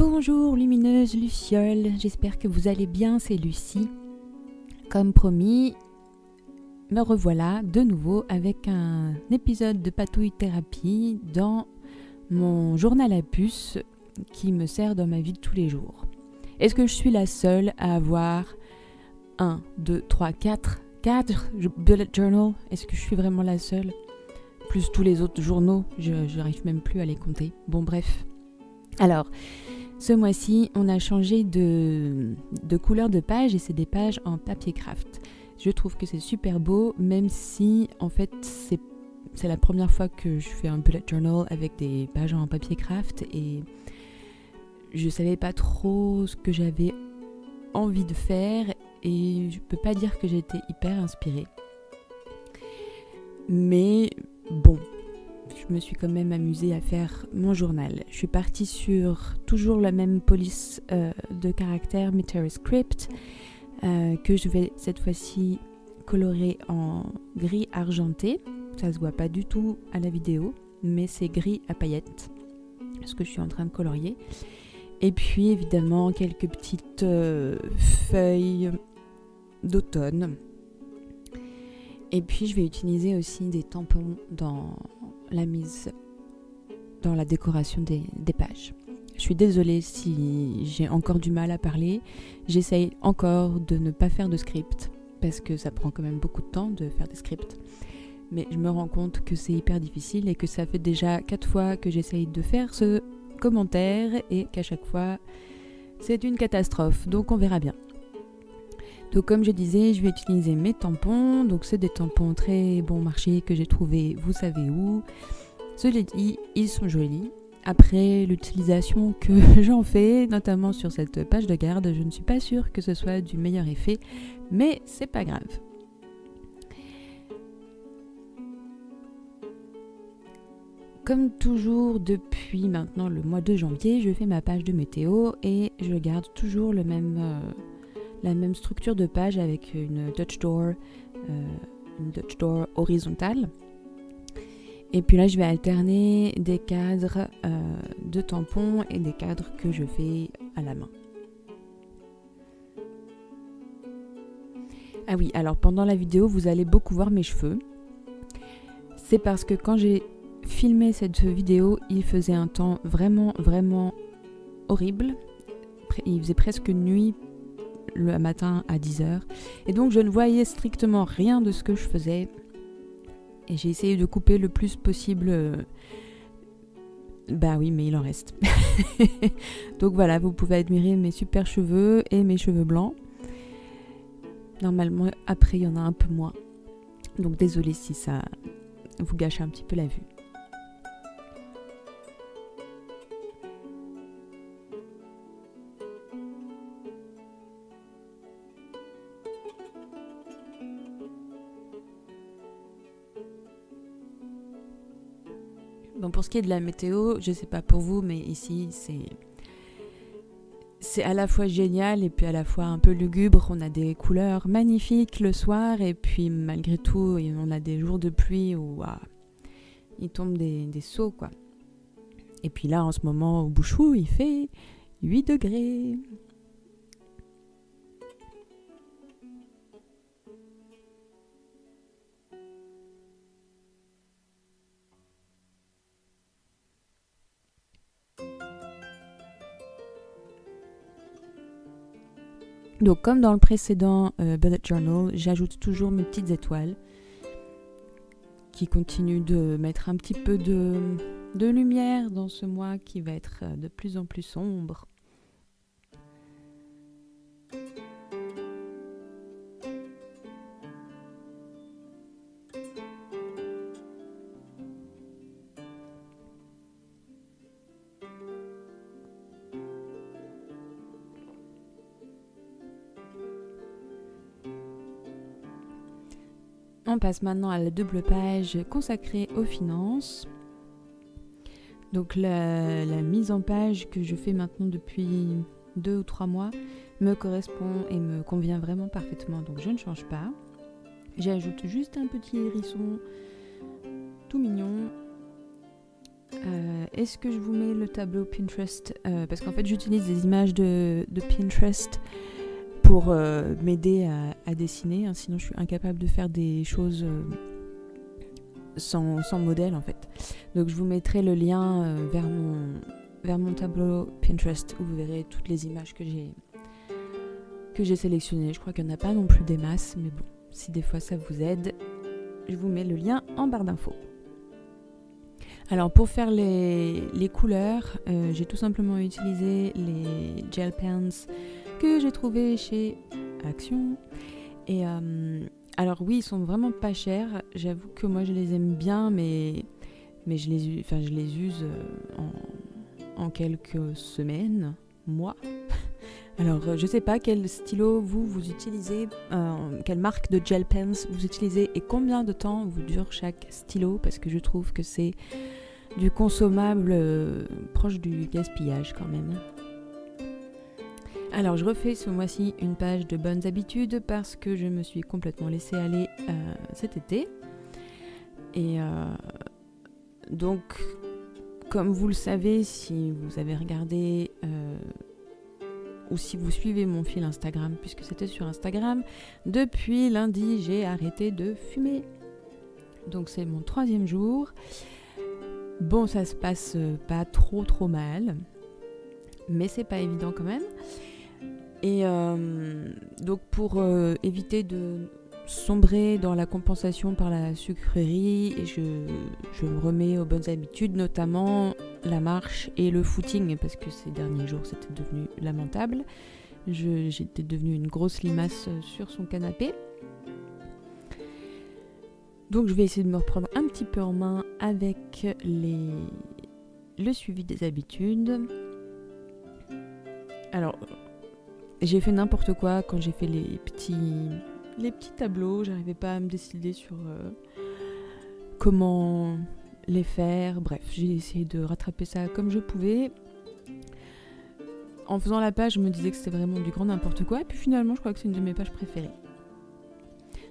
Bonjour lumineuse lucioles, j'espère que vous allez bien, c'est Lucie. Comme promis, me revoilà de nouveau avec un épisode de Patouille Thérapie dans mon journal à puce qui me sert dans ma vie de tous les jours. Est-ce que je suis la seule à avoir 4 bullet journal? Est-ce que je suis vraiment la seule? Plus tous les autres journaux, je n'arrive même plus à les compter. Bon bref. Alors, ce mois-ci, on a changé de couleur de page et c'est des pages en papier craft. Je trouve que c'est super beau, même si en fait c'est la première fois que je fais un bullet journal avec des pages en papier craft et je savais pas trop ce que j'avais envie de faire et je peux pas dire que j'ai été hyper inspirée. Mais bon, je me suis quand même amusée à faire mon journal. Je suis partie sur toujours la même police de caractère Metairie Script que je vais cette fois-ci colorer en gris argenté. Ça se voit pas du tout à la vidéo, mais c'est gris à paillettes, ce que je suis en train de colorier. Et puis évidemment quelques petites feuilles d'automne. Et puis je vais utiliser aussi des tampons dans la décoration des pages. Je suis désolée si j'ai encore du mal à parler. J'essaye encore de ne pas faire de script parce que ça prend quand même beaucoup de temps de faire des scripts. Mais je me rends compte que c'est hyper difficile et que ça fait déjà 4 fois que j'essaye de faire ce commentaire et qu'à chaque fois c'est une catastrophe. Donc on verra bien. Donc comme je disais, je vais utiliser mes tampons. Donc c'est des tampons très bon marché que j'ai trouvé, vous savez où. Cela dit, ils sont jolis. Après l'utilisation que j'en fais, notamment sur cette page de garde, je ne suis pas sûre que ce soit du meilleur effet, mais c'est pas grave. Comme toujours depuis maintenant le mois de janvier, je fais ma page de météo et je garde toujours la même structure de page avec une Dutch door horizontale. Et puis là, je vais alterner des cadres de tampons et des cadres que je fais à la main. Ah oui, alors pendant la vidéo, vous allez beaucoup voir mes cheveux. C'est parce que quand j'ai filmé cette vidéo, il faisait un temps vraiment, vraiment horrible. Il faisait presque nuit le matin à 10h. Et donc, je ne voyais strictement rien de ce que je faisais. Et j'ai essayé de couper le plus possible. Bah oui, mais il en reste. Donc voilà, vous pouvez admirer mes super cheveux et mes cheveux blancs. Normalement, après, il y en a un peu moins. Donc désolée si ça vous gâche un petit peu la vue. Bon, pour ce qui est de la météo, je sais pas pour vous, mais ici c'est à la fois génial et puis à la fois un peu lugubre. On a des couleurs magnifiques le soir et puis malgré tout, on a des jours de pluie où il tombe des seaux quoi. Et puis là, en ce moment, au Bouchou, il fait 8 degrés. Donc comme dans le précédent bullet journal, j'ajoute toujours mes petites étoiles qui continuent de mettre un petit peu de lumière dans ce mois qui va être de plus en plus sombre. On passe maintenant à la double page consacrée aux finances. Donc la mise en page que je fais maintenant depuis 2 ou 3 mois me correspond et me convient vraiment parfaitement, donc je ne change pas. J'ajoute juste un petit hérisson tout mignon est-ce que je vous mets le tableau Pinterest parce qu'en fait j'utilise des images de Pinterest pour m'aider à dessiner, hein, sinon je suis incapable de faire des choses sans modèle en fait. Donc je vous mettrai le lien vers mon tableau Pinterest où vous verrez toutes les images que j'ai sélectionnées. Je crois qu'il n'y en a pas non plus des masses, mais bon, si des fois ça vous aide, je vous mets le lien en barre d'infos. Alors pour faire les couleurs, j'ai tout simplement utilisé les gel pens que j'ai trouvés chez Action. Et alors oui, ils sont vraiment pas chers. J'avoue que moi je les aime bien, mais je les use en quelques semaines, mois. Alors je sais pas quel stylo vous utilisez, quelle marque de gel pens vous utilisez et combien de temps vous dure chaque stylo, parce que je trouve que c'est du consommable proche du gaspillage quand même. Alors je refais ce mois-ci une page de bonnes habitudes parce que je me suis complètement laissée aller cet été. Et donc, comme vous le savez, si vous avez regardé ou si vous suivez mon fil Instagram, puisque c'était sur Instagram, depuis lundi j'ai arrêté de fumer. Donc c'est mon 3e jour. Bon, ça se passe pas trop mal, mais c'est pas évident quand même. Et donc pour éviter de sombrer dans la compensation par la sucrerie, je me remets aux bonnes habitudes, notamment la marche et le footing, parce que ces derniers jours c'était devenu lamentable. J'étais devenue une grosse limace sur son canapé. Donc je vais essayer de me reprendre un petit peu en main avec le suivi des habitudes. Alors, j'ai fait n'importe quoi quand j'ai fait les petits tableaux. J'arrivais pas à me décider sur comment les faire. Bref, j'ai essayé de rattraper ça comme je pouvais. En faisant la page, je me disais que c'était vraiment du grand n'importe quoi. Et puis finalement, je crois que c'est une de mes pages préférées.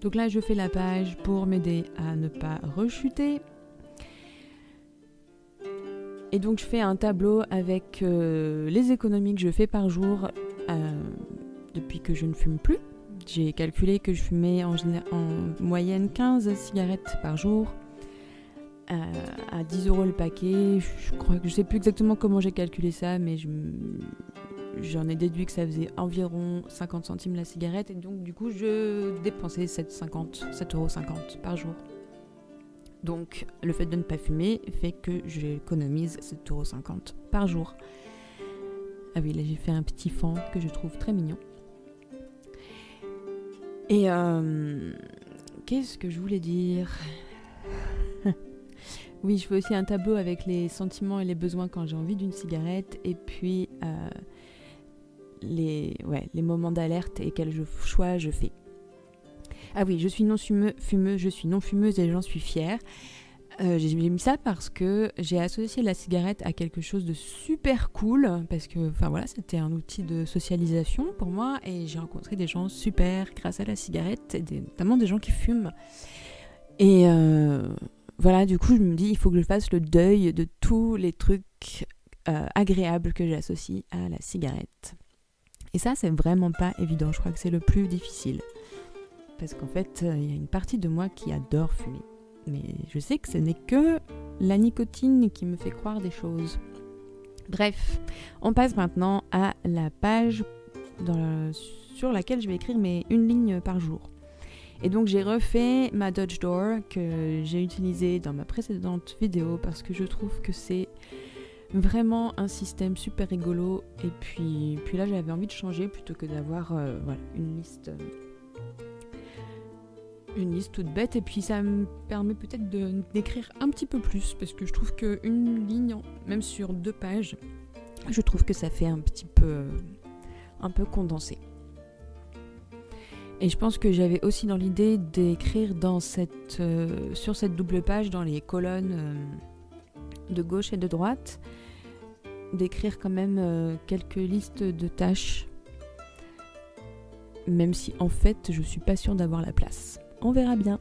Donc là, je fais la page pour m'aider à ne pas rechuter. Et donc, je fais un tableau avec les économies que je fais par jour depuis que je ne fume plus. J'ai calculé que je fumais en moyenne 15 cigarettes par jour à 10 € le paquet. Je sais plus exactement comment j'ai calculé ça, mais j'en ai déduit que ça faisait environ 50 centimes la cigarette. Et donc, du coup, je dépensais 7,50 € par jour. Donc, le fait de ne pas fumer fait que j'économise 7,50 € par jour. Ah oui, là, j'ai fait un petit fond que je trouve très mignon. Et qu'est-ce que je voulais dire ? Oui, je fais aussi un tableau avec les sentiments et les besoins quand j'ai envie d'une cigarette. Et puis, les moments d'alerte et quels choix je fais. Ah oui, je suis non fumeuse et j'en suis fière. J'ai mis ça parce que j'ai associé la cigarette à quelque chose de super cool, parce que c'était un outil de socialisation pour moi et j'ai rencontré des gens super grâce à la cigarette, notamment des gens qui fument. Et du coup je me dis il faut que je fasse le deuil de tous les trucs agréables que j'associe à la cigarette. Et ça c'est vraiment pas évident, je crois que c'est le plus difficile. Parce qu'en fait, il y a une partie de moi qui adore fumer. Mais je sais que ce n'est que la nicotine qui me fait croire des choses. Bref, on passe maintenant à la page sur laquelle je vais écrire une ligne par jour. Et donc j'ai refait ma Dodge Door que j'ai utilisée dans ma précédente vidéo parce que je trouve que c'est vraiment un système super rigolo. Et puis là, j'avais envie de changer plutôt que d'avoir une liste toute bête, et puis ça me permet peut-être d'écrire un petit peu plus, parce que je trouve qu'une ligne, même sur 2 pages, je trouve que ça fait un peu condensé. Et je pense que j'avais aussi dans l'idée d'écrire sur cette double page, dans les colonnes de gauche et de droite, d'écrire quand même quelques listes de tâches, même si en fait je suis pas sûre d'avoir la place. On verra bien.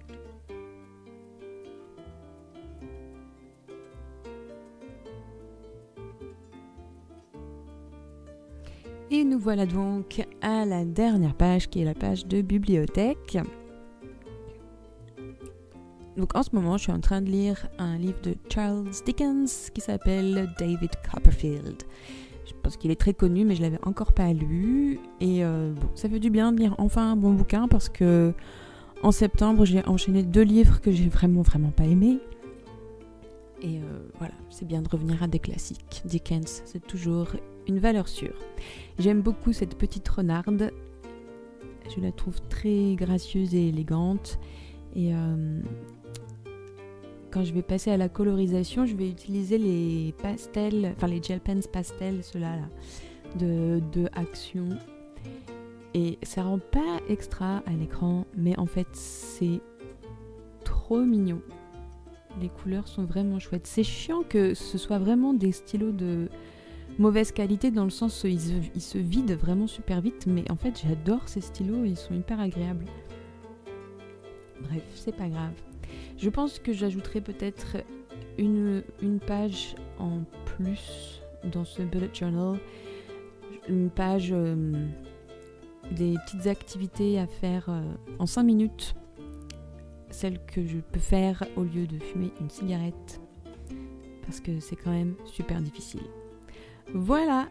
Et nous voilà donc à la dernière page qui est la page de bibliothèque. Donc en ce moment, je suis en train de lire un livre de Charles Dickens qui s'appelle David Copperfield. Je pense qu'il est très connu, mais je l'avais encore pas lu. Et bon, ça fait du bien de lire enfin un bon bouquin parce que en septembre, j'ai enchaîné 2 livres que j'ai vraiment pas aimés. Et voilà, c'est bien de revenir à des classiques. Dickens, c'est toujours une valeur sûre. J'aime beaucoup cette petite renarde. Je la trouve très gracieuse et élégante. Et quand je vais passer à la colorisation, je vais utiliser les pastels, enfin les gel pens pastels, ceux-là là, de Action. Et ça rend pas extra à l'écran, mais en fait c'est trop mignon. Les couleurs sont vraiment chouettes. C'est chiant que ce soit vraiment des stylos de mauvaise qualité dans le sens où ils se vident vraiment super vite, mais en fait j'adore ces stylos, ils sont hyper agréables. Bref, c'est pas grave. Je pense que j'ajouterai peut-être une page en plus dans ce bullet journal. Une page des petites activités à faire en 5 minutes. Celles que je peux faire au lieu de fumer une cigarette. Parce que c'est quand même super difficile. Voilà.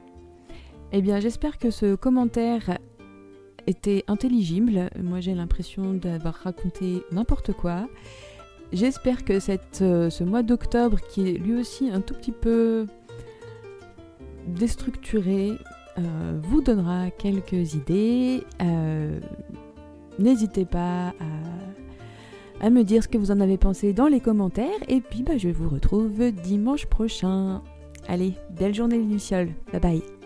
Eh bien, j'espère que ce commentaire était intelligible. Moi, j'ai l'impression d'avoir raconté n'importe quoi. J'espère que ce mois d'octobre, qui est lui aussi un tout petit peu déstructuré, vous donnera quelques idées. N'hésitez pas à me dire ce que vous en avez pensé dans les commentaires. Et puis, je vous retrouve dimanche prochain. Allez, belle journée les lucioles. Bye bye.